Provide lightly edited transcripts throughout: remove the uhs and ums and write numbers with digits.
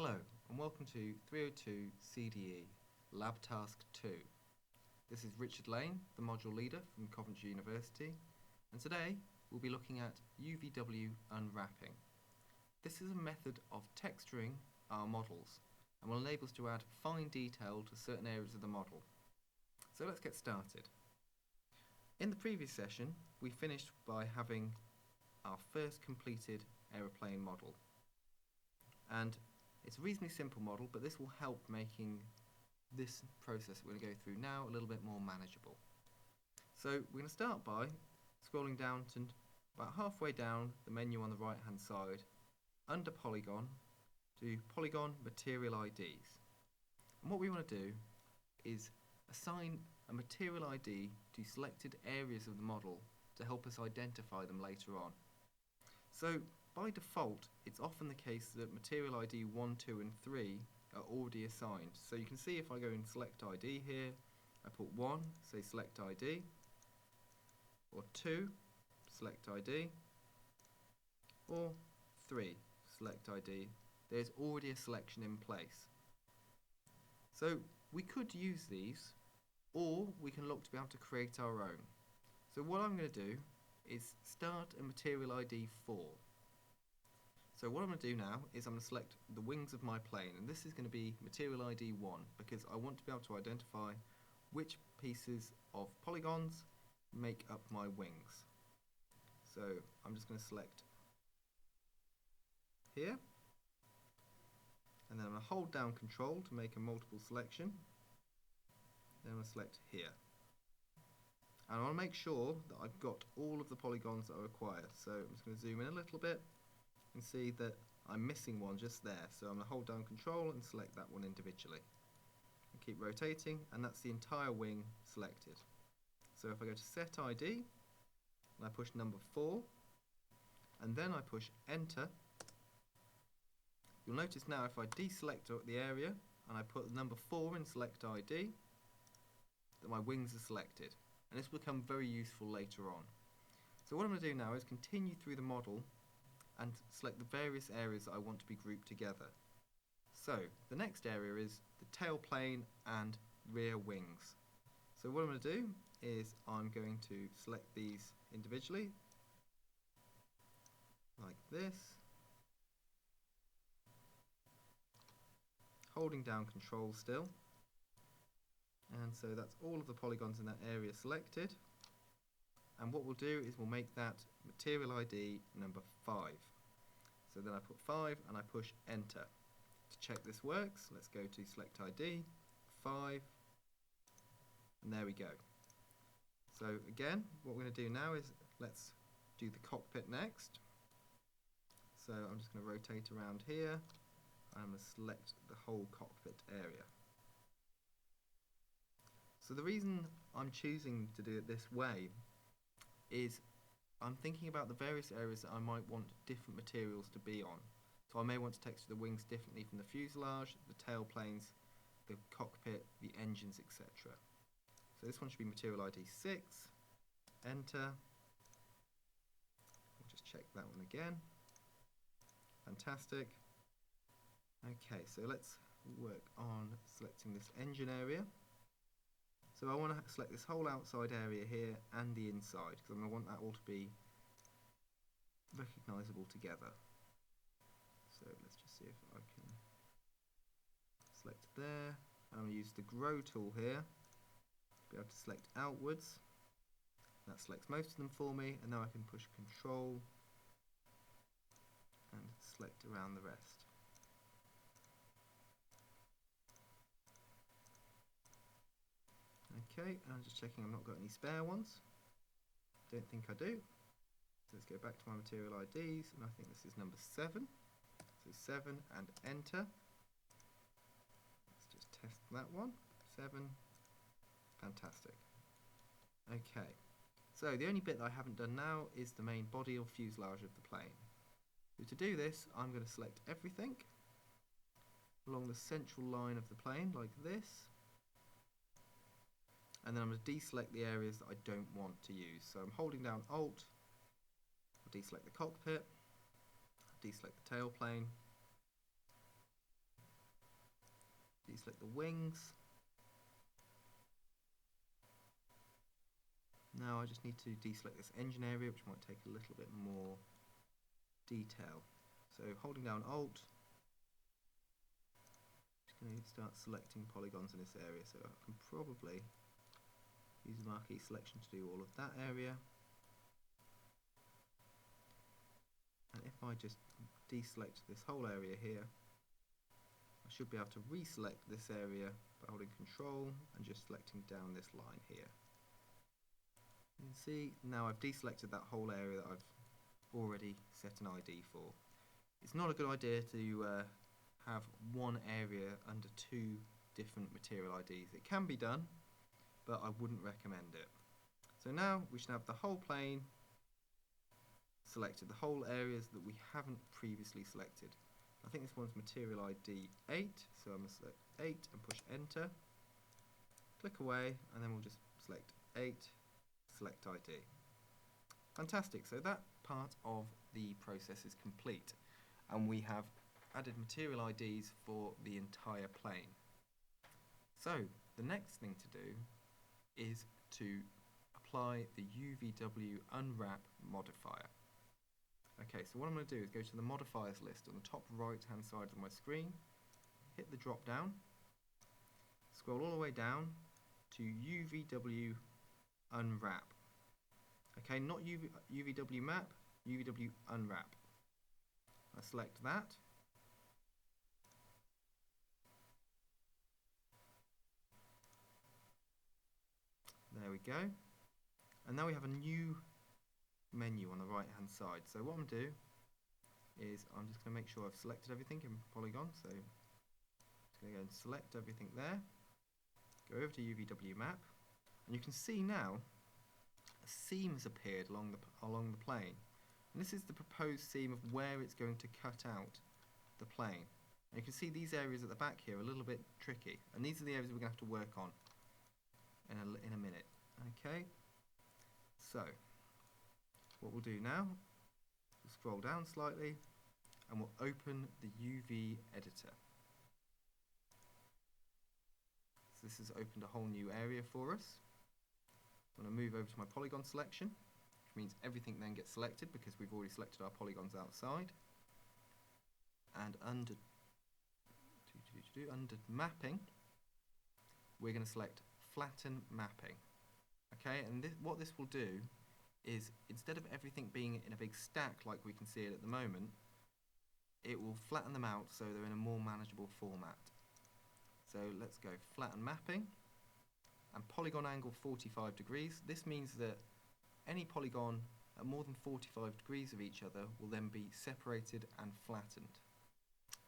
Hello and welcome to 302 CDE Lab Task 2. This is Richard Lane, the module leader from Coventry University, and today we'll be looking at UVW unwrapping. This is a method of texturing our models and will enable us to add fine detail to certain areas of the model. So let's get started. In the previous session we finished by having our first completed aeroplane model, and it's a reasonably simple model, but this will help making this process that we're going to go through now a little bit more manageable. So we're going to start by scrolling down to about halfway down the menu on the right hand side, under Polygon, to Polygon Material IDs. And what we want to do is assign a material ID to selected areas of the model to help us identify them later on. So by default, it's often the case that material ID 1, 2 and 3 are already assigned. So you can see if I go in select ID here, I put 1, say select ID, or 2, select ID, or 3, select ID. There's already a selection in place. So we could use these, or we can look to be able to create our own. So what I'm going to do is start a material ID 4. So what I'm going to do now is I'm going to select the wings of my plane, and this is going to be material ID 1 because I want to be able to identify which pieces of polygons make up my wings. So I'm just going to select here, and then I'm going to hold down Control to make a multiple selection. Then I'm going to select here. And I want to make sure that I've got all of the polygons that are required. So I'm just going to zoom in a little bit and see that I'm missing one just there. So I'm going to hold down Control and select that one individually. And keep rotating, and that's the entire wing selected. So if I go to Set ID, and I push number 4, and then I push Enter, you'll notice now if I deselect the area, and I put number 4 in Select ID, that my wings are selected. And this will become very useful later on. So what I'm going to do now is continue through the model and select the various areas that I want to be grouped together. So the next area is the tail plane and rear wings. So what I'm going to do is I'm going to select these individually, like this, holding down Control still, and so that's all of the polygons in that area selected. And what we'll do is we'll make that material ID number 5. So then I put 5 and I push Enter. To check this works, let's go to Select ID, 5, and there we go. So again, what we're going to do now is let's do the cockpit next. So I'm just going to rotate around here, and I'm going to select the whole cockpit area. So the reason I'm choosing to do it this way is I'm thinking about the various areas that I might want different materials to be on. So I may want to texture the wings differently from the fuselage, the tail planes, the cockpit, the engines, etc. So this one should be material ID 6, Enter. We'll just check that one again. Fantastic. Okay, so let's work on selecting this engine area. So I want to select this whole outside area here and the inside, because I want that all to be recognisable together. So let's just see if I can select there. I'm going to use the Grow tool here to be able to select outwards. That selects most of them for me, and now I can push Control and select around the rest. Okay, I'm just checking I've not got any spare ones. Don't think I do. So let's go back to my material IDs, and I think this is number 7. So 7 and Enter. Let's just test that one. 7. Fantastic. Okay, so the only bit that I haven't done now is the main body or fuselage of the plane. So to do this, I'm going to select everything along the central line of the plane, like this. And then I'm going to deselect the areas that I don't want to use. So I'm holding down Alt, I'll deselect the cockpit, deselect the tail plane, deselect the wings. Now I just need to deselect this engine area, which might take a little bit more detail. So holding down Alt, just going to start selecting polygons in this area. So I can probably use the marquee selection to do all of that area. And if I just deselect this whole area here, I should be able to reselect this area by holding Control and just selecting down this line here. You can see now I've deselected that whole area that I've already set an ID for. It's not a good idea to have one area under two different material IDs. It can be done, but I wouldn't recommend it. So now we should have the whole plane selected, the whole areas that we haven't previously selected. I think this one's material ID 8, so I'm going to select 8 and push enter, click away, and then we'll just select 8, select ID. Fantastic, so that part of the process is complete, and we have added material IDs for the entire plane. So the next thing to do is to apply the UVW unwrap modifier. Okay, so what I'm going to do is go to the modifiers list on the top right hand side of my screen, hit the drop down, scroll all the way down to UVW unwrap. Okay, not UVW map, UVW unwrap. I select that. There we go. And now we have a new menu on the right hand side. So what I'm going to do is I'm just going to make sure I've selected everything in Polygon. So I'm just going to go and select everything there. Go over to UVW map, and you can see now a seam has appeared along the plane. And this is the proposed seam of where it's going to cut out the plane. And you can see these areas at the back here are a little bit tricky, and these are the areas we're going to have to work on in a minute. Okay, so what we'll do now, we'll scroll down slightly and we'll open the UV editor. So this has opened a whole new area for us. I'm going to move over to my polygon selection, which means everything then gets selected because we've already selected our polygons outside. And under mapping, we're going to select flatten mapping. Okay, and what this will do is, instead of everything being in a big stack like we can see it at the moment, it will flatten them out so they're in a more manageable format. So let's go flatten mapping and polygon angle 45 degrees. This means that any polygon at more than 45 degrees of each other will then be separated and flattened.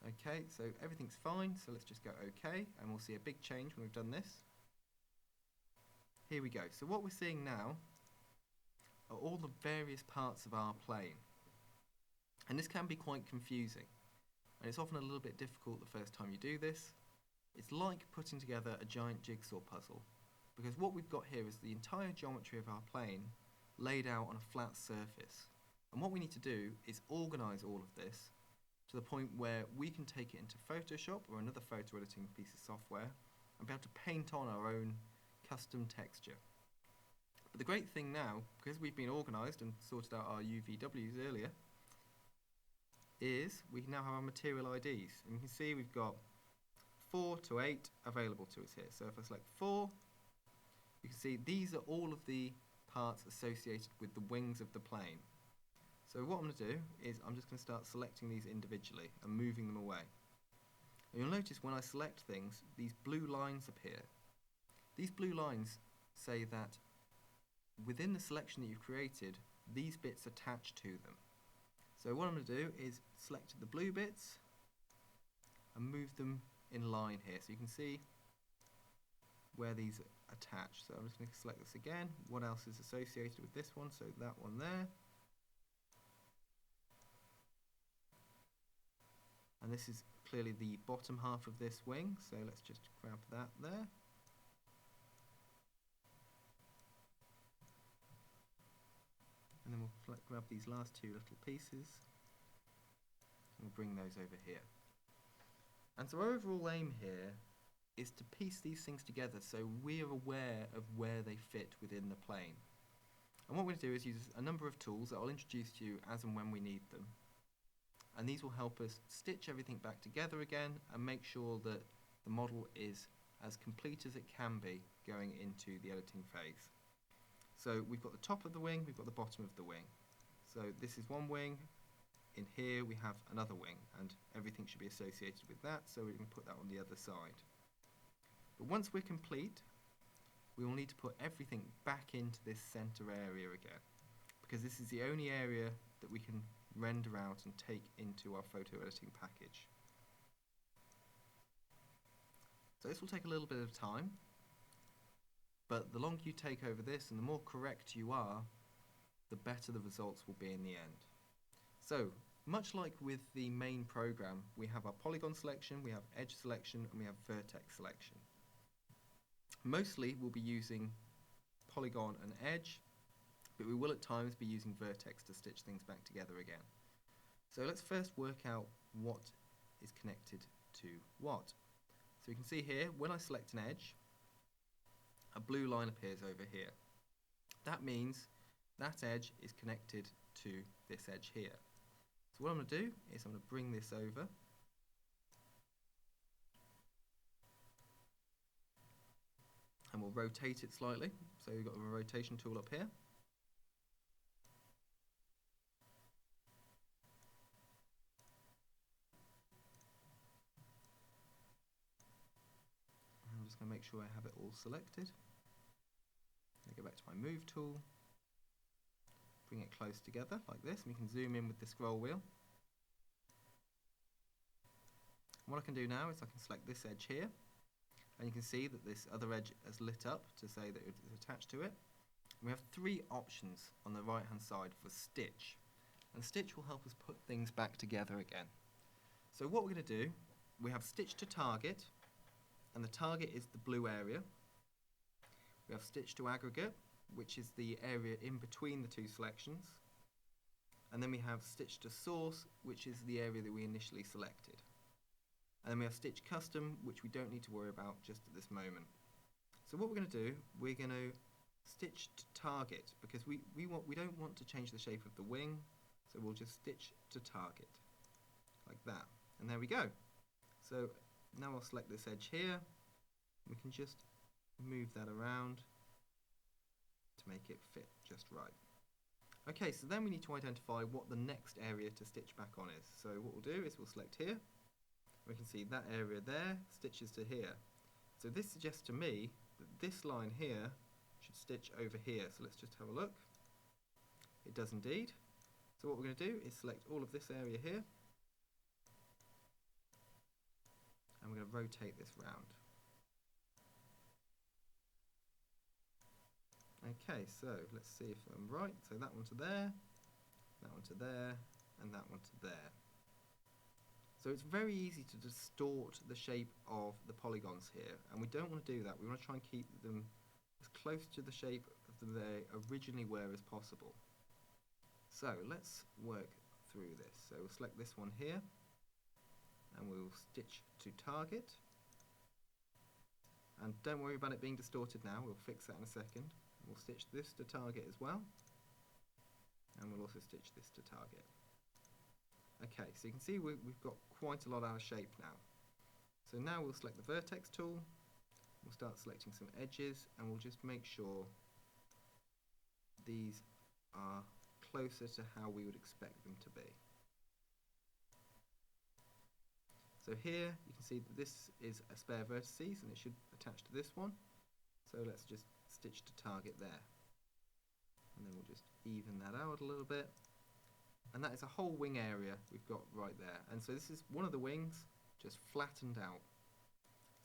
Okay, so everything's fine, so let's just go OK, and we'll see a big change when we've done this. Here we go. So what we're seeing now are all the various parts of our plane. And this can be quite confusing, and it's often a little bit difficult the first time you do this. It's like putting together a giant jigsaw puzzle, because what we've got here is the entire geometry of our plane laid out on a flat surface. And what we need to do is organise all of this to the point where we can take it into Photoshop or another photo editing piece of software and be able to paint on our own custom texture. But the great thing now, because we've been organised and sorted out our UVWs earlier, is we now have our material IDs. And you can see we've got 4 to 8 available to us here. So if I select 4, you can see these are all of the parts associated with the wings of the plane. So what I'm going to do is I'm just going to start selecting these individually and moving them away. And you'll notice when I select things, these blue lines appear. These blue lines say that within the selection that you've created, these bits attach to them. So what I'm going to do is select the blue bits and move them in line here, so you can see where these attach. So I'm just going to select this again. What else is associated with this one? So that one there. And this is clearly the bottom half of this wing, so let's just grab that there. And then we'll grab these last two little pieces and we'll bring those over here. And so our overall aim here is to piece these things together so we're aware of where they fit within the plane. And what we're going to do is use a number of tools that I'll introduce to you as and when we need them. And these will help us stitch everything back together again and make sure that the model is as complete as it can be going into the editing phase. So we've got the top of the wing, we've got the bottom of the wing. So this is one wing. In here we have another wing, and everything should be associated with that, so we can put that on the other side. But once we're complete, we will need to put everything back into this center area again, because this is the only area that we can render out and take into our photo editing package. So this will take a little bit of time, but the longer you take over this and the more correct you are, the better the results will be in the end. So, much like with the main program, we have our polygon selection, we have edge selection, and we have vertex selection. Mostly we'll be using polygon and edge, but we will at times be using vertex to stitch things back together again. So let's first work out what is connected to what. So you can see here, when I select an edge, a blue line appears over here. That means that edge is connected to this edge here. So what I'm going to do is I'm going to bring this over. And we'll rotate it slightly. So we've got a rotation tool up here. I'm just going to make sure I have it all selected. I go back to my move tool. Bring it close together like this, and we can zoom in with the scroll wheel. And what I can do now is I can select this edge here, and you can see that this other edge has lit up to say that it is attached to it. And we have three options on the right hand side for stitch, and stitch will help us put things back together again. So what we're going to do, we have stitch to target, and the target is the blue area. We have stitch to aggregate, which is the area in between the two selections, and then we have stitch to source, which is the area that we initially selected, and then we have stitch custom, which we don't need to worry about just at this moment. So what we're going to do, we're going to stitch to target, because we don't want to change the shape of the wing, so we'll just stitch to target like that, and there we go. So now I'll select this edge here, we can just move that around to make it fit just right. Okay, so then we need to identify what the next area to stitch back on is. So what we'll do is we'll select here. We can see that area there stitches to here. So this suggests to me that this line here should stitch over here. So let's just have a look. It does indeed. So what we're going to do is select all of this area here, and we're going to rotate this round. Okay, so let's see if I'm right. So that one to there, that one to there, and that one to there. So it's very easy to distort the shape of the polygons here, and we don't want to do that. We want to try and keep them as close to the shape of them they originally were as possible. So let's work through this. So we'll select this one here, and we'll stitch to target. And don't worry about it being distorted now, we'll fix that in a second. We'll stitch this to target as well, and we'll also stitch this to target. Okay, so you can see we've got quite a lot out of shape now. So now we'll select the vertex tool, we'll start selecting some edges, and we'll just make sure these are closer to how we would expect them to be. So here you can see that this is a spare vertices, and it should attach to this one. So let's just stitch to target there, and then we'll just even that out a little bit, and that is a whole wing area we've got right there. And so this is one of the wings just flattened out.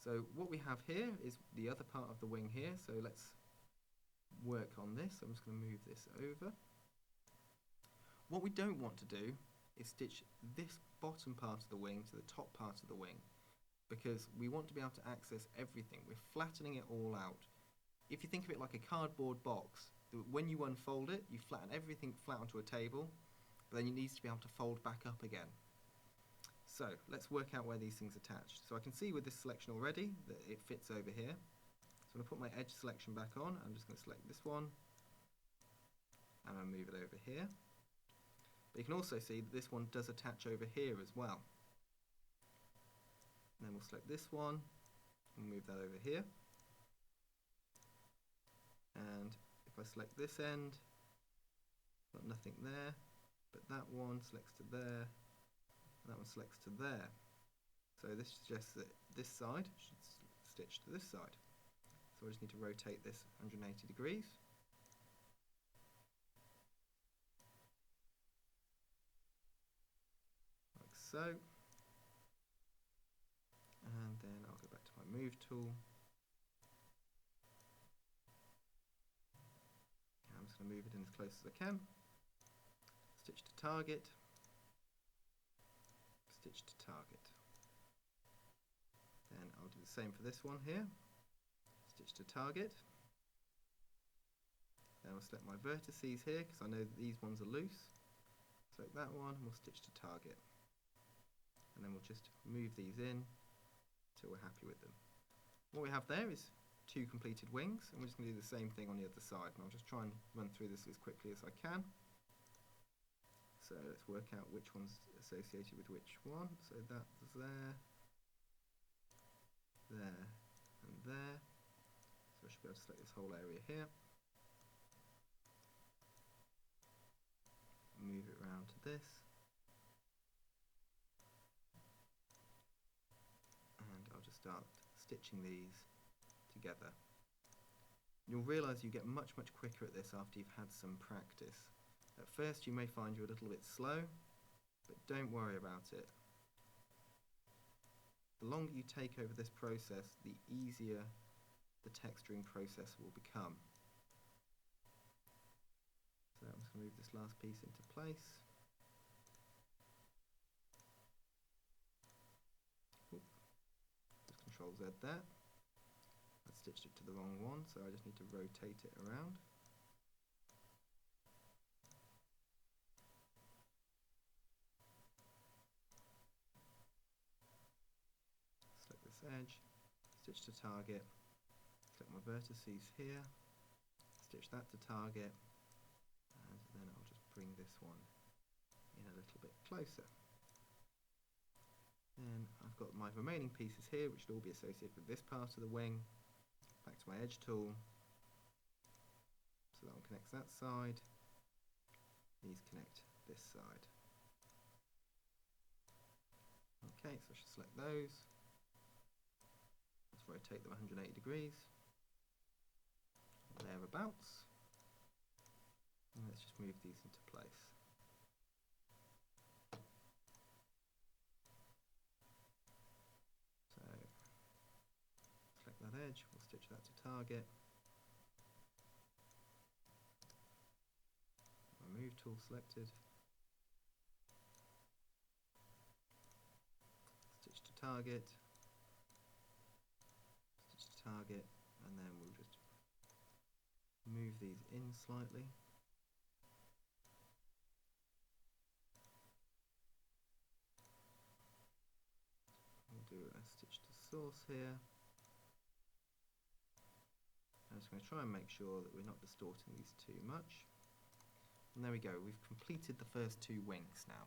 So what we have here is the other part of the wing here, so let's work on this. I'm just going to move this over. What we don't want to do is stitch this bottom part of the wing to the top part of the wing, because we want to be able to access everything. We're flattening it all out. If you think of it like a cardboard box, when you unfold it, you flatten everything flat onto a table, but then it needs to be able to fold back up again. So let's work out where these things attach. So I can see with this selection already that it fits over here. So I'm going to put my edge selection back on. I'm just going to select this one and I'll move it over here. But you can also see that this one does attach over here as well. And then we'll select this one and move that over here. And if I select this end, got nothing there, but that one selects to there, and that one selects to there. So this suggests that this side should stitch to this side. So I just need to rotate this 180 degrees. Like so. And then I'll go back to my move tool. I'm just going to move it in as close as I can. Stitch to target. Stitch to target. Then I'll do the same for this one here. Stitch to target. Then I'll select my vertices here because I know that these ones are loose. Select that one and we'll stitch to target. And then we'll just move these in till we're happy with them. What we have there is 2 completed wings, and we're just going to do the same thing on the other side. And I'll just try and run through this as quickly as I can. So let's work out which one's associated with which one. So that's there, there, and there. So I should be able to select this whole area here. Move it around to this. And I'll just start stitching these together. You'll realise you get much quicker at this after you've had some practice. At first you may find you're a little bit slow, but don't worry about it. The longer you take over this process, the easier the texturing process will become. So I'm just going to move this last piece into place. Just Control Z there. I stitched it to the wrong one, so I just need to rotate it around. Select this edge, stitch to target, select my vertices here, stitch that to target, and then I'll just bring this one in a little bit closer. Then I've got my remaining pieces here, which should all be associated with this part of the wing. Back to my edge tool, so that one connects that side, these connect this side. Okay, so I should select those. Let's rotate them 180 degrees, thereabouts, and let's just move these into place. So select that edge, we'll stitch that to target. My move tool selected. Stitch to target. Stitch to target, and then we'll just move these in slightly. We'll do a stitch to source here. I'm just going to try and make sure that we're not distorting these too much. And there we go, we've completed the first 2 wings now.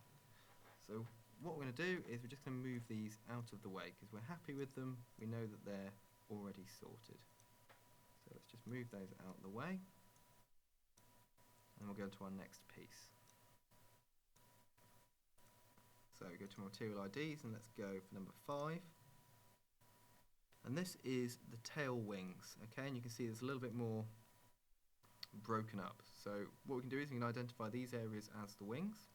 So what we're going to do is we're just going to move these out of the way because we're happy with them, we know that they're already sorted. So let's just move those out of the way, and we'll go to our next piece. So we go to material IDs and let's go for number 5. And this is the tail wings, okay, and you can see there's a little bit more broken up. So what we can do is we can identify these areas as the wings.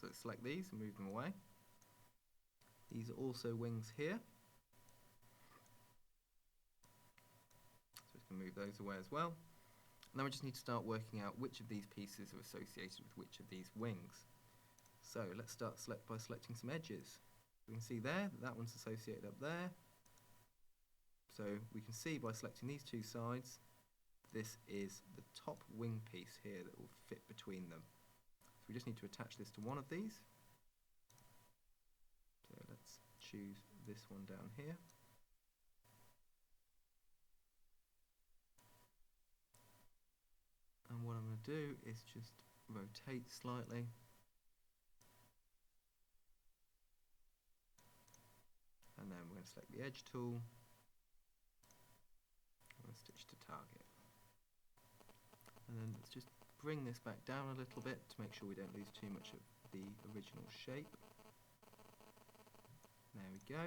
So let's select these and move them away. These are also wings here. So we can move those away as well. And then we just need to start working out which of these pieces are associated with which of these wings. So let's start by selecting some edges. We can see there that that one's associated up there. So we can see by selecting these 2 sides, this is the top wing piece here that will fit between them. So we just need to attach this to one of these. choose this one down here. And what I'm going to do is just rotate slightly. And then we're going to select the edge tool. I'm going to stitch to target. And then let's just bring this back down a little bit to make sure we don't lose too much of the original shape. There we go.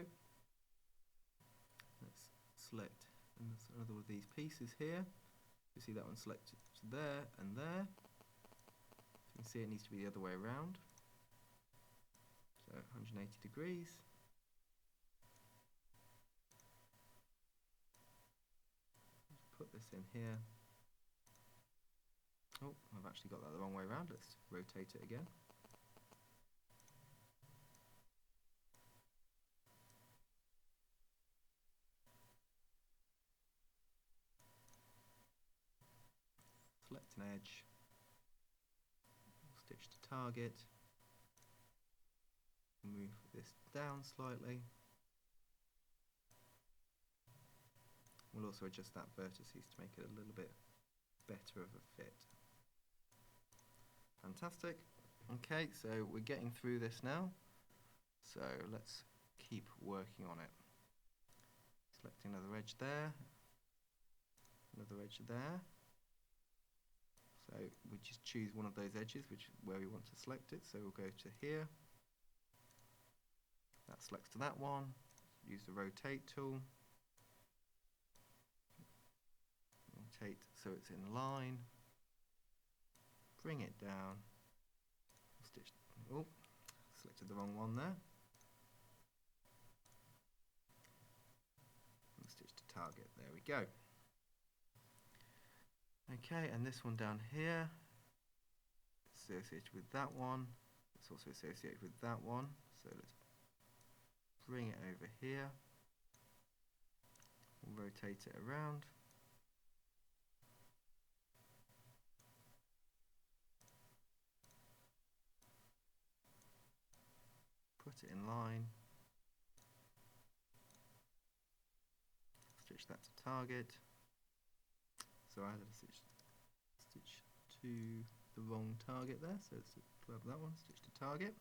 Let's select another one of these pieces here. You see that one selected to there and there. So you can see it needs to be the other way around. So 180 degrees. Just put this in here. Oh, I've actually got that the wrong way around. Let's rotate it again. Select an edge. Stitch to target. Move this down slightly. We'll also adjust that vertices to make it a little bit better of a fit. Fantastic. Okay, so we're getting through this now. So let's keep working on it. Selecting another edge there. Another edge there. So we just choose one of those edges, which is where we want to select it. So we'll go to here. That selects to that one. Use the rotate tool. Rotate so it's in line. Bring it down. Stitch. Oh, selected the wrong one there. And stitch to target. There we go. Okay, and this one down here, associated with that one. It's also associated with that one. So let's bring it over here. We'll rotate it around. Put it in line. Stitch that to target. So I added a stitch to the wrong target there, so let's grab that one, stitch to target.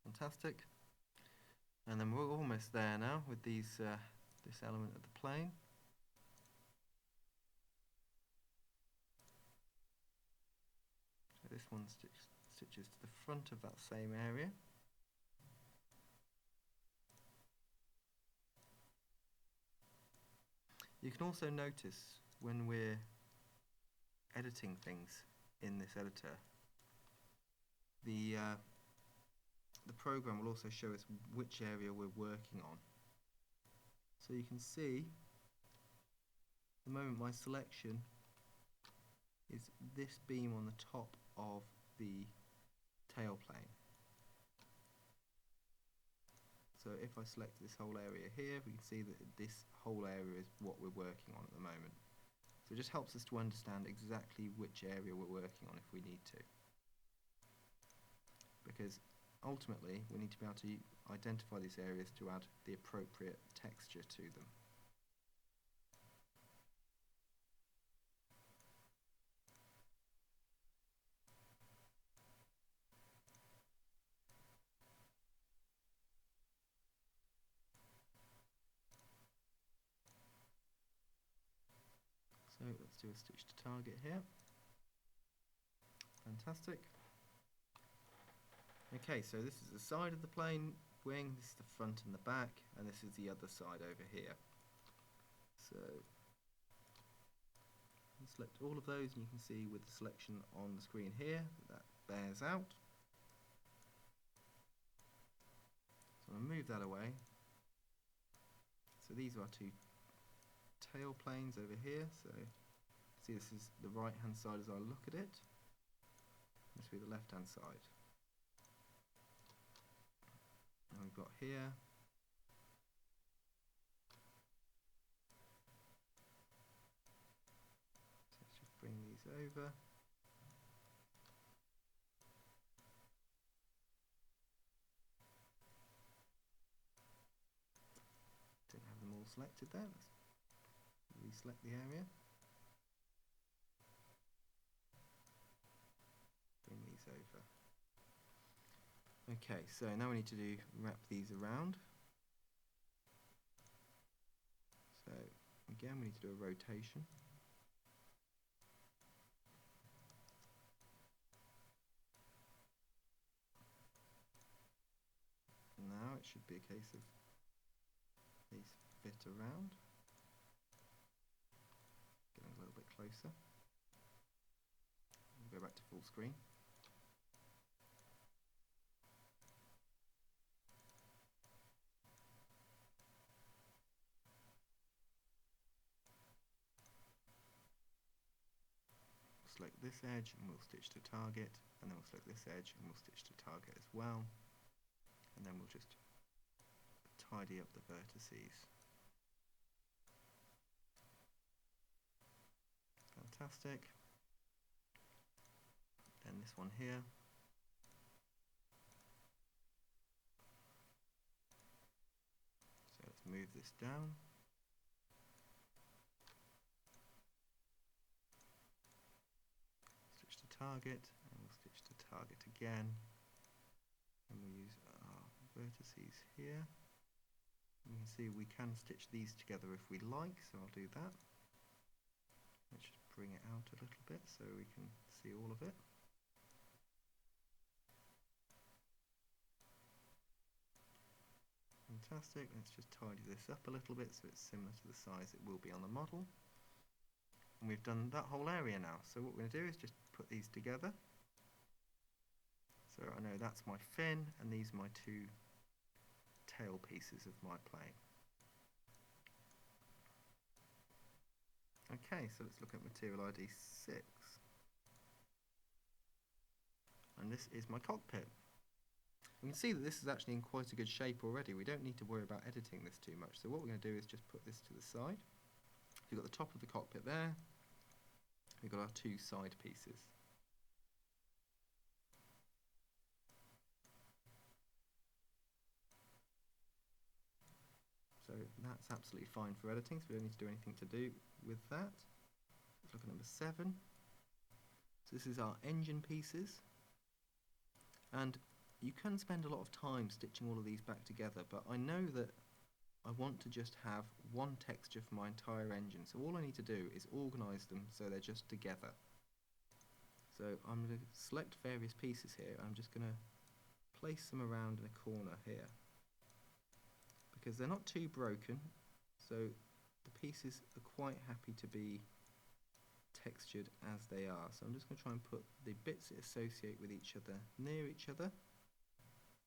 Fantastic. And then we're almost there now with these this element of the plane. So this one stitches to the front of that same area. You can also notice when we're editing things in this editor, the program will also show us which area we're working on. So you can see, at the moment my selection is this beam on the top of the tail plane. So if I select this whole area here, we can see that this whole area is what we're working on at the moment. So it just helps us to understand exactly which area we're working on if we need to. Because ultimately we need to be able to identify these areas to add the appropriate texture to them. So let's do a stitch to target here. Fantastic. Okay, so this is the side of the plane wing, this is the front and the back, and this is the other side over here. So select all of those, and you can see with the selection on the screen here that bears out. So I'm going to move that away. So these are two tail planes over here. So see, this is the right hand side as I look at it. This will be the left hand side. And we've got here. So let's just bring these over. selected there. Let's reselect the area. Bring these over. Okay, so now we need to wrap these around. So again, we need to do a rotation. Now it should be a case of these fit around. Getting a little bit closer. Go back to full screen. Select this edge and we'll stitch to target, and then we'll select this edge and we'll stitch to target as well, and then we'll just tidy up the vertices. Fantastic. And this one here. So let's move this down. Stitch to target, and we'll stitch to target again. And we'll use our vertices here. You can see we can stitch these together if we like, so I'll do that. Let's just bring it out a little bit so we can see all of it. Fantastic, let's just tidy this up a little bit so it's similar to the size it will be on the model. And we've done that whole area now, so what we're going to do is just put these together. So I know that's my fin, and these are my two tail pieces of my plane. Okay, so let's look at material ID 6. And this is my cockpit. We can see that this is actually in quite a good shape already. We don't need to worry about editing this too much. So what we're going to do is just put this to the side. We've got the top of the cockpit there. We've got our two side pieces. So that's absolutely fine for editing, so we don't need to do anything to do with that. Let's look at number 7. So this is our engine pieces. And you can spend a lot of time stitching all of these back together, but I know that I want to just have one texture for my entire engine. So all I need to do is organise them so they're just together. So I'm going to select various pieces here. I'm just going to place them around in a corner here, because they're not too broken, so the pieces are quite happy to be textured as they are. So I'm just going to try and put the bits that associate with each other near each other,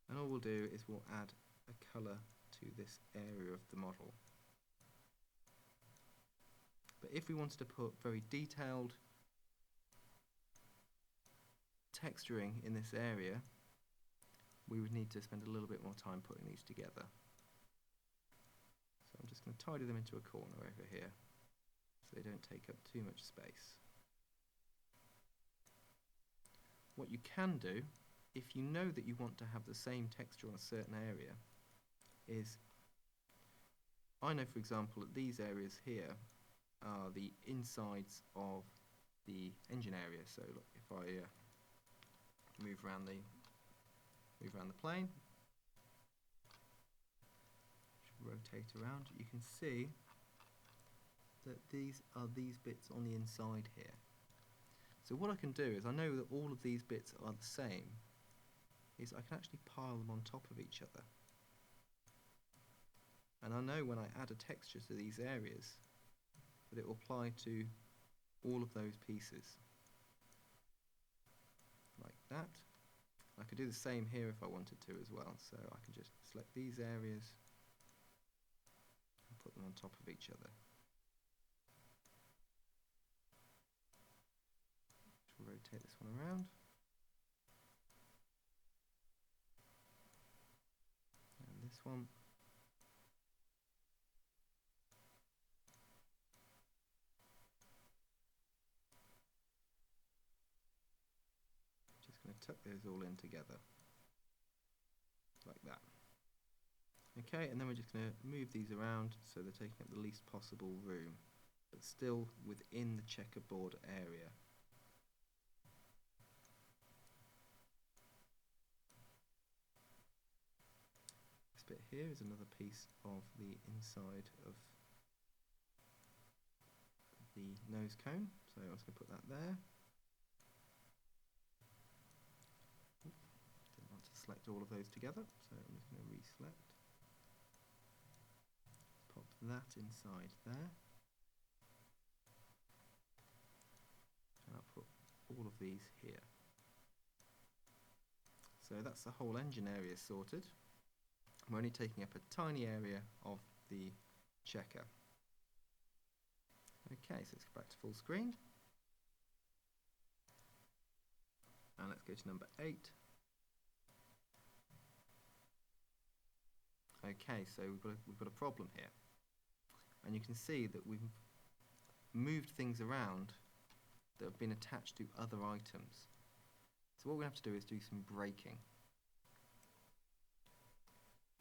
and all we'll do is we'll add a colour to this area of the model. But if we wanted to put very detailed texturing in this area, we would need to spend a little bit more time putting these together. So I'm just going to tidy them into a corner over here so they don't take up too much space. What you can do, if you know that you want to have the same texture on a certain area, is, I know for example that these areas here are the insides of the engine area. So look, if I move around the plane, rotate around, you can see that these are these bits on the inside here. So what I can do is, I know that all of these bits are the same, is I can actually pile them on top of each other. And I know when I add a texture to these areas that it will apply to all of those pieces. Like that. I could do the same here if I wanted to as well, so I can just select these areas and put them on top of each other. Rotate this one around. And this one. Just going to tuck those all in together, like that. Okay, and then we're just going to move these around so they're taking up the least possible room, but still within the checkerboard area. This bit here is another piece of the inside of the nose cone, so I'm just going to put that there. Didn't want to select all of those together, so I'm just going to reselect. Pop that inside there. And I'll put all of these here. So that's the whole engine area sorted. We're only taking up a tiny area of the checker. Okay, so let's go back to full screen. And let's go to number 8. Okay, so we've got a problem here. And you can see that we've moved things around that have been attached to other items. So what we have to do is do some braking.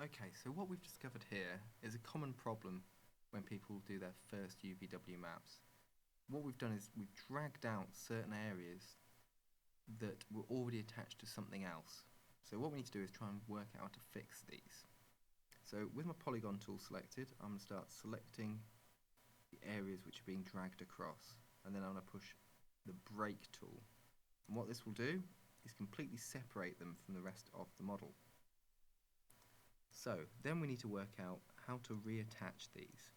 Okay, so what we've discovered here is a common problem when people do their first UVW maps. What we've done is we've dragged out certain areas that were already attached to something else. So what we need to do is try and work out how to fix these. So with my polygon tool selected, I'm going to start selecting the areas which are being dragged across, and then I'm going to push the brake tool. And what this will do is completely separate them from the rest of the model. So then we need to work out how to reattach these.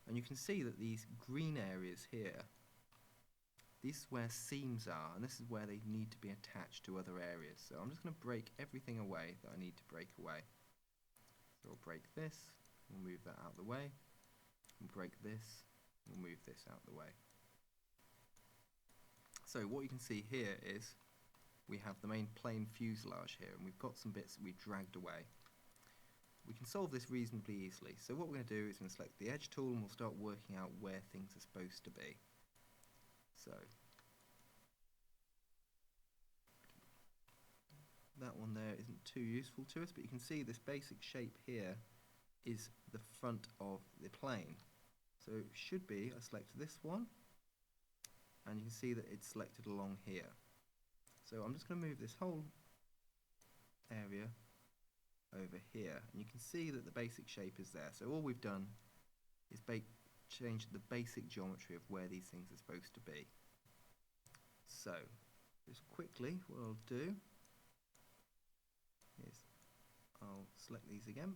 And you can see that these green areas here, this is where seams are, and this is where they need to be attached to other areas. So I'm just going to break everything away that I need to break away. So we'll break this, we'll move that out of the way. We'll break this, we'll move this out of the way. So what you can see here is we have the main plane fuselage here, and we've got some bits that we've dragged away. We can solve this reasonably easily. So what we're going to do is we're going to select the edge tool, and we'll start working out where things are supposed to be. So that one there isn't too useful to us, but you can see this basic shape here is the front of the plane. So it should be, I select this one, and you can see that it's selected along here. So I'm just going to move this whole area over here, and you can see that the basic shape is there. So all we've done is change the basic geometry of where these things are supposed to be. So just quickly, what I'll do is I'll select these again,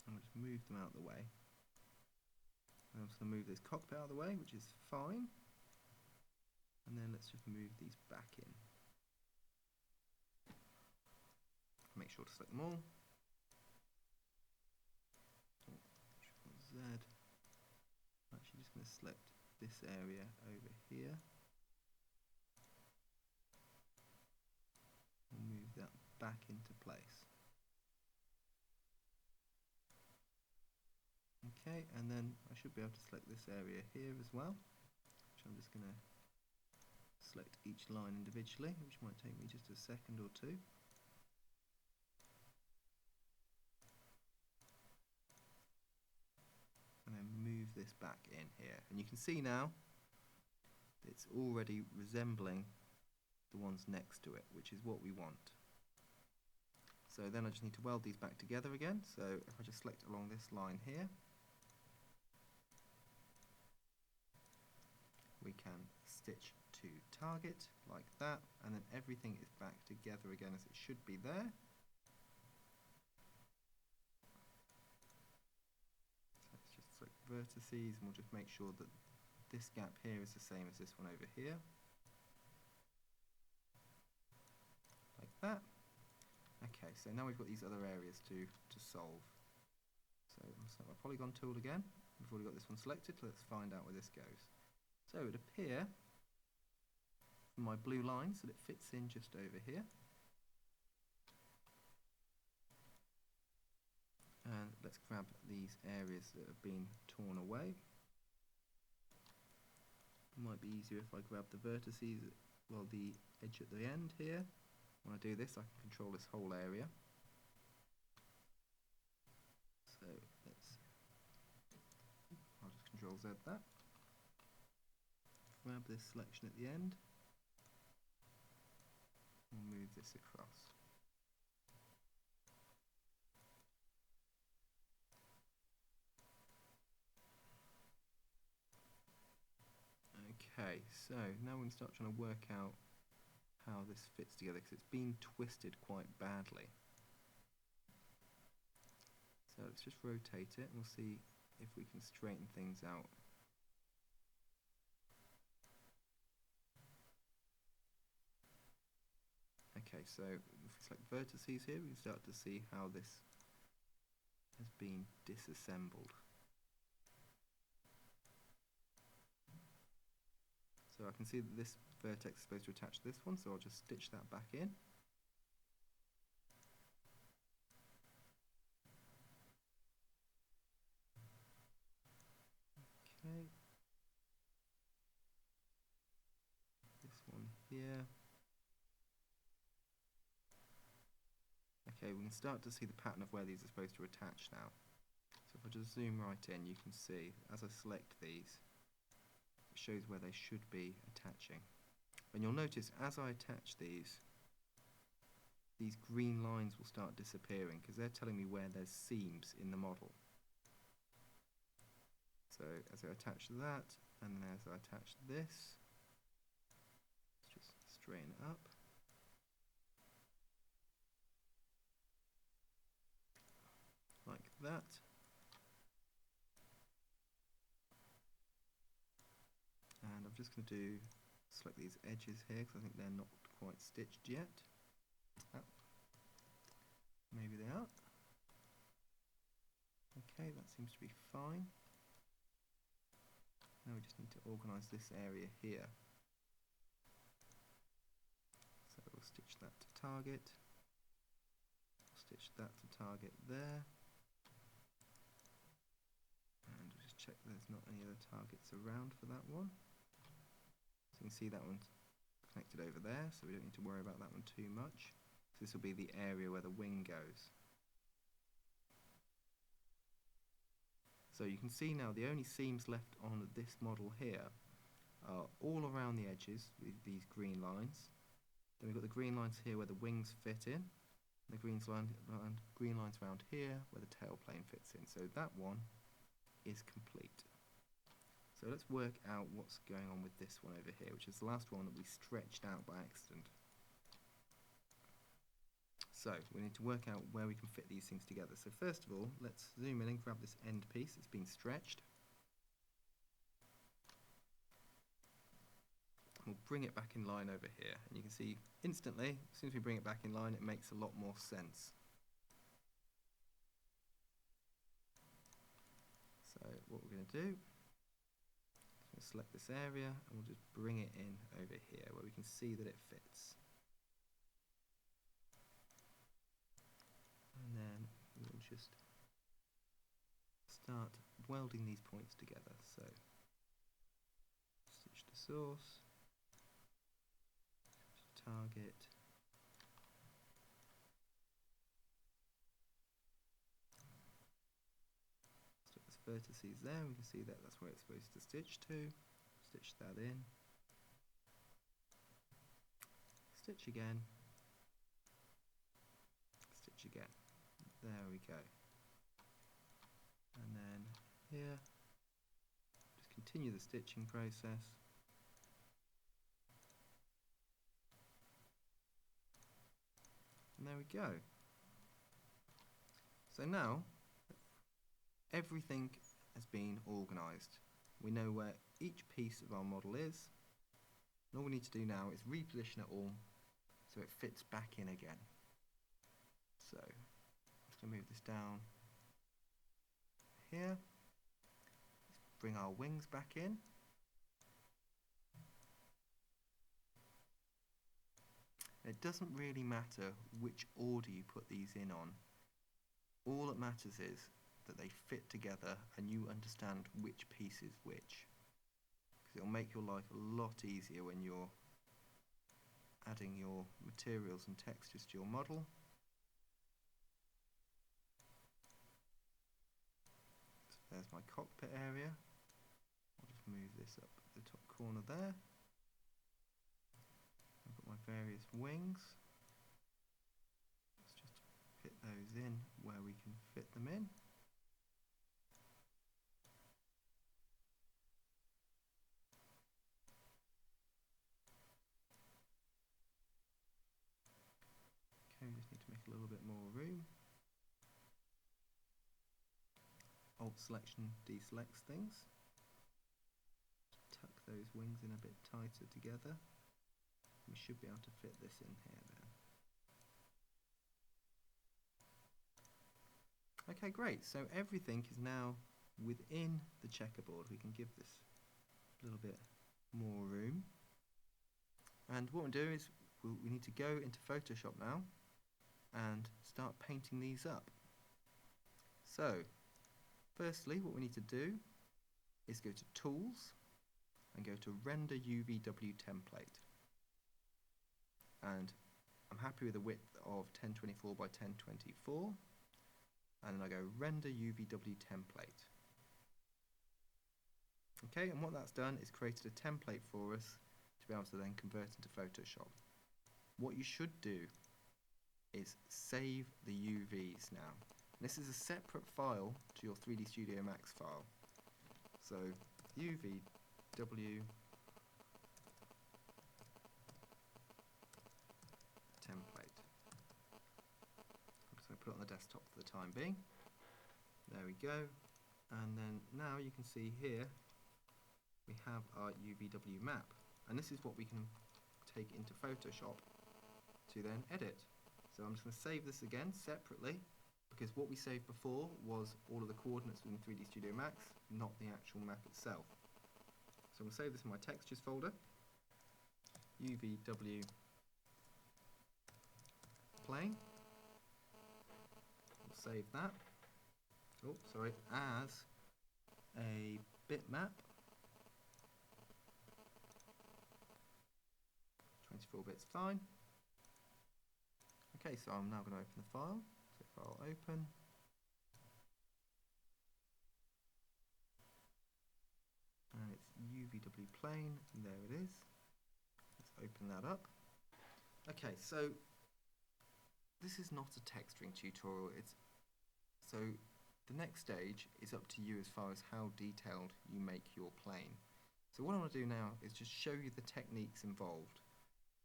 and I'll just move them out of the way. And I'm just going to move this cockpit out of the way, which is fine, and then let's just move these back in. Make sure to select them all. Z. I'm actually just going to select this area over here. And move that back into place. Okay, and then I should be able to select this area here as well, which I'm just going to select each line individually, which might take me just a second or two. And then move this back in here, and you can see now it's already resembling the ones next to it, which is what we want. So then I just need to weld these back together again. So if I just select along this line here, we can stitch to target like that, and then everything is back together again as it should be there. Vertices, and we'll just make sure that this gap here is the same as this one over here, like that. Okay, so now we've got these other areas to solve. So I'll select my polygon tool again. We've already got this one selected, so let's find out where this goes. So it would appear from my blue lines that it fits in just over here. And let's grab these areas that have been torn away. It might be easier if I grab the vertices, well, the edge at the end here. When I do this, I can control this whole area. Control Z that. Grab this selection at the end. We'll move this across. Okay, so now we can start trying to work out how this fits together, because it's been twisted quite badly. So let's just rotate it and we'll see if we can straighten things out. Okay, so if we select vertices here, we can start to see how this has been disassembled. So I can see that this vertex is supposed to attach to this one, so I'll just stitch that back in. Okay. This one here. Okay, we can start to see the pattern of where these are supposed to attach now. So if I just zoom right in, you can see, as I select these, it shows where they should be attaching. And you'll notice, as I attach these green lines will start disappearing, because they're telling me where there's seams in the model. So as I attach that, and then as I attach this, let's just straighten it up. Like that. And I'm just going to select these edges here, because I think they're not quite stitched yet. Oh, maybe they are. Okay, that seems to be fine. Now we just need to organise this area here. So we'll stitch that to target. Stitch that to target there. And we'll just check there's not any other targets around for that one. So you can see that one's connected over there, so we don't need to worry about that one too much. So this will be the area where the wing goes. So you can see now the only seams left on this model here are all around the edges with these green lines. Then we've got the green lines here where the wings fit in, and the green lines around here where the tailplane fits in. So that one is complete. So let's work out what's going on with this one over here, which is the last one that we stretched out by accident. So we need to work out where we can fit these things together. So first of all, let's zoom in and grab this end piece that's been stretched. We'll bring it back in line over here, and you can see instantly, as soon as we bring it back in line, it makes a lot more sense. So what we're going to do, we'll select this area and we'll just bring it in over here where we can see that it fits. And then we'll just start welding these points together. So stitch to source, target, stick this vertices there, we can see that that's where it's supposed to stitch to. Stitch that in, stitch again, stitch again. There we go. And then here, just continue the stitching process. And there we go. So now, everything has been organised. We know where each piece of our model is. And all we need to do now is reposition it all so it fits back in again. So I'm just going to move this down here. Let's bring our wings back in. It doesn't really matter which order you put these in on. All that matters is that they fit together and you understand which piece is which. Because it'll make your life a lot easier when you're adding your materials and textures to your model. So there's my cockpit area. move this up the top corner there. I've got my various wings. Let's just fit those in where we can fit them in. Okay, just need to make a little bit more room. Alt selection deselects things. Tuck those wings in a bit tighter together. We should be able to fit this in here then. Okay, great. So everything is now within the checkerboard. We can give this a little bit more room. And what we'll do is we need to go into Photoshop now and start painting these up. So firstly, what we need to do is go to Tools and go to Render UVW Template. And I'm happy with a width of 1024 by 1024. And then I go Render UVW Template. Okay, and what that's done is created a template for us to be able to then convert into Photoshop. What you should do is save the UVs now. This is a separate file to your 3D Studio Max file. So UVW template. I'm just going to put it on the desktop for the time being. There we go. And then now you can see here we have our UVW map. And this is what we can take into Photoshop to then edit. So I'm just going to save this again separately, because what we saved before was all of the coordinates within 3D Studio Max, not the actual map itself. So I'm going to save this in my textures folder, UVW plane. We'll save that. Oh, sorry, as a bitmap. 24 bits fine. Okay, so I'm now going to open the file. So file open. And it's UVW plane, and there it is. Let's open that up. Okay, so this is not a texturing tutorial. So the next stage is up to you as far as how detailed you make your plane. So what I want to do now is just show you the techniques involved.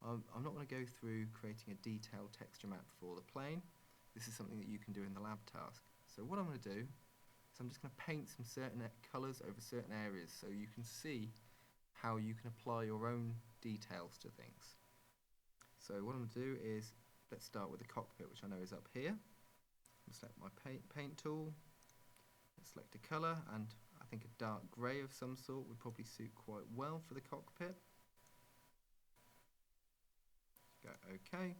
I'm not going to go through creating a detailed texture map for the plane. This is something that you can do in the lab task. So what I'm going to do is I'm just going to paint some certain colours over certain areas so you can see how you can apply your own details to things. So what I'm going to do is, let's start with the cockpit, which I know is up here. I'll select my paint tool, let's select a colour, and I think a dark grey of some sort would probably suit quite well for the cockpit. Go OK.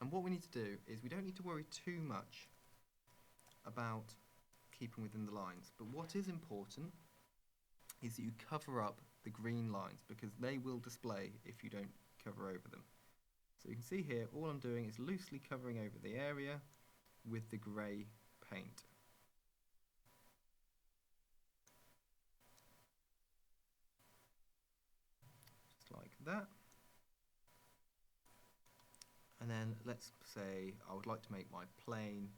And what we need to do is we don't need to worry too much about keeping within the lines, but what is important is that you cover up the green lines, because they will display if you don't cover over them. So you can see here, all I'm doing is loosely covering over the area with the grey paint. Just like that. And then let's say I would like to make my plane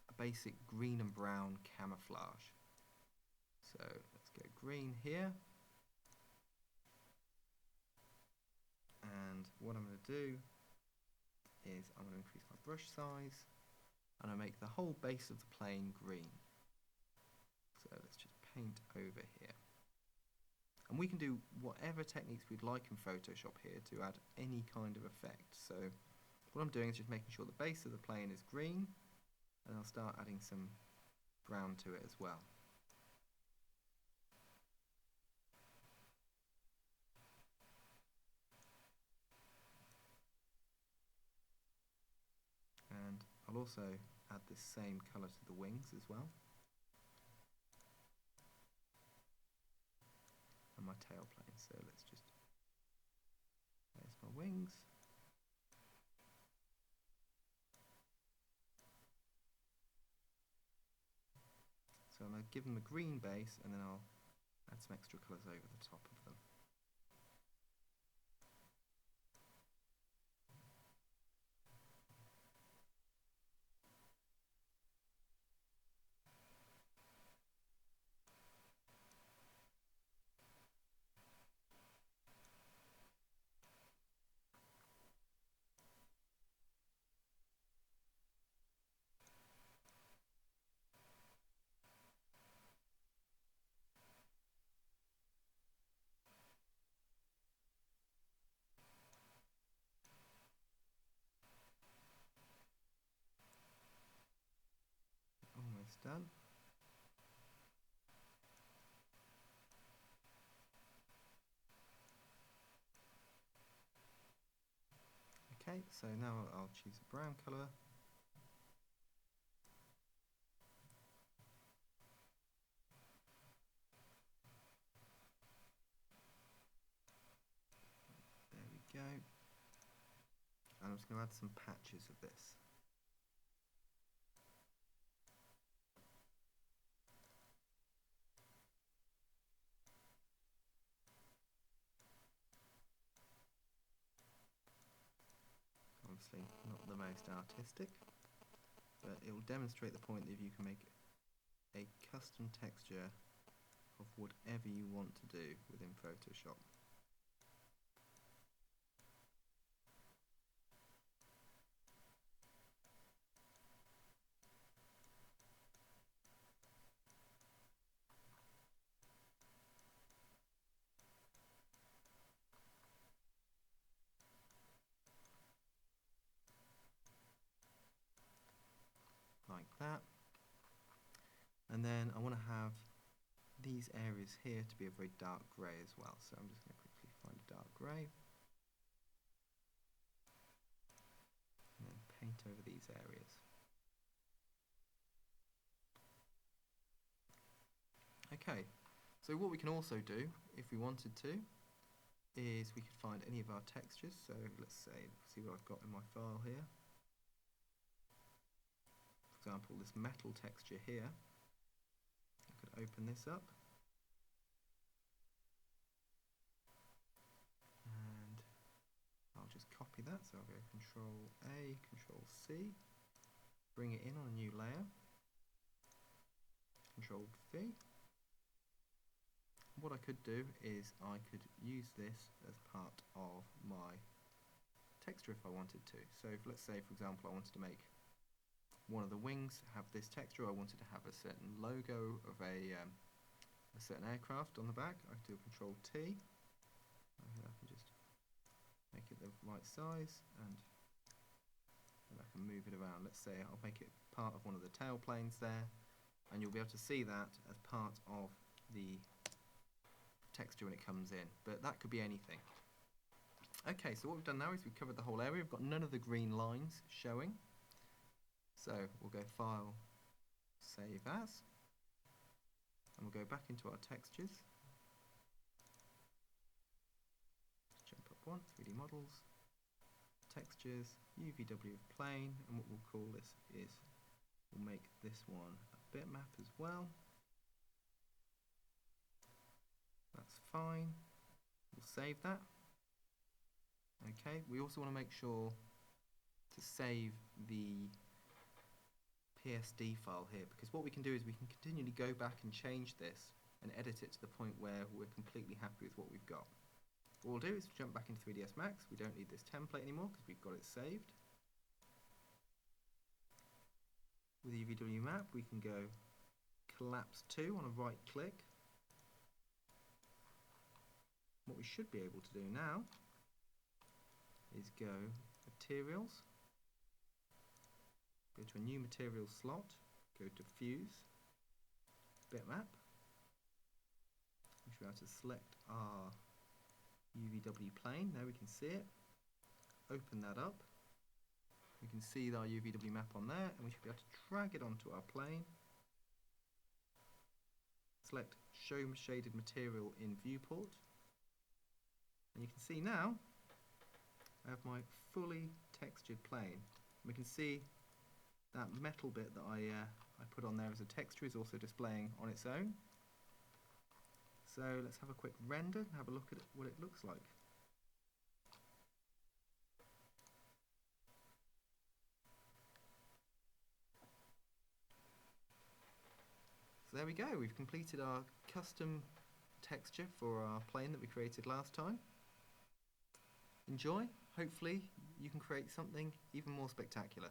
a basic green and brown camouflage. So let's go green here. And what I'm going to do is I'm going to increase my brush size and I make the whole base of the plane green. So let's just paint over here. And we can do whatever techniques we'd like in Photoshop here to add any kind of effect. So what I'm doing is just making sure the base of the plane is green, and I'll start adding some brown to it as well. And I'll also add this same colour to the wings as well. And my tailplane, so let's just, there's my wings. So So I'm going to give them a green base and then I'll add some extra colours over the top of them. Almost done. Okay, so now I'll choose a brown colour. There we go. And I'm just going to add some patches of this. Obviously not the most artistic, but it will demonstrate the point that you can make a custom texture of whatever you want to do within Photoshop. Like that. And then I want to have these areas here to be a very dark grey as well. So I'm just going to quickly find a dark grey. And then paint over these areas. Okay, so what we can also do, if we wanted to, is we could find any of our textures. So let's say, see what I've got in my file here. For example, this metal texture here. I could open this up. And I'll just copy that. So I'll go Control A, Control C. Bring it in on a new layer. Control V. What I could do is I could use this as part of my texture if I wanted to. So if, let's say, for example, I wanted to make one of the wings have this texture, I wanted to have a certain logo of a certain aircraft on the back, I could do a Control T. I can just make it the right size and I can move it around. Let's say I'll make it part of one of the tail planes there, and you'll be able to see that as part of the texture when it comes in, but that could be anything. Okay, so what we've done now is we've covered the whole area. We've got none of the green lines showing. So we'll go File, Save As, and we'll go back into our textures. Jump up one, 3D Models, Textures, UVW of Plane, and what we'll call this is, we'll make this one a bitmap as well. That's fine. We'll save that. Okay, we also want to make sure to save the PSD file here, because what we can do is we can continually go back and change this and edit it to the point where we're completely happy with what we've got. What we'll do is jump back into 3ds Max. We don't need this template anymore because we've got it saved. With the UVW map, we can go Collapse 2 on a right click. What we should be able to do now is go Materials, go to a new material slot, go Diffuse, Bitmap. We should be able to select our UVW plane. There we can see it. Open that up. We can see our UVW map on there, and we should be able to drag it onto our plane. Select Show Shaded Material in Viewport. And you can see now I have my fully textured plane. We can see That metal bit that I put on there as a texture is also displaying on its own. So let's have a quick render and have a look at what it looks like. So there we go, we've completed our custom texture for our plane that we created last time. Enjoy, hopefully you can create something even more spectacular.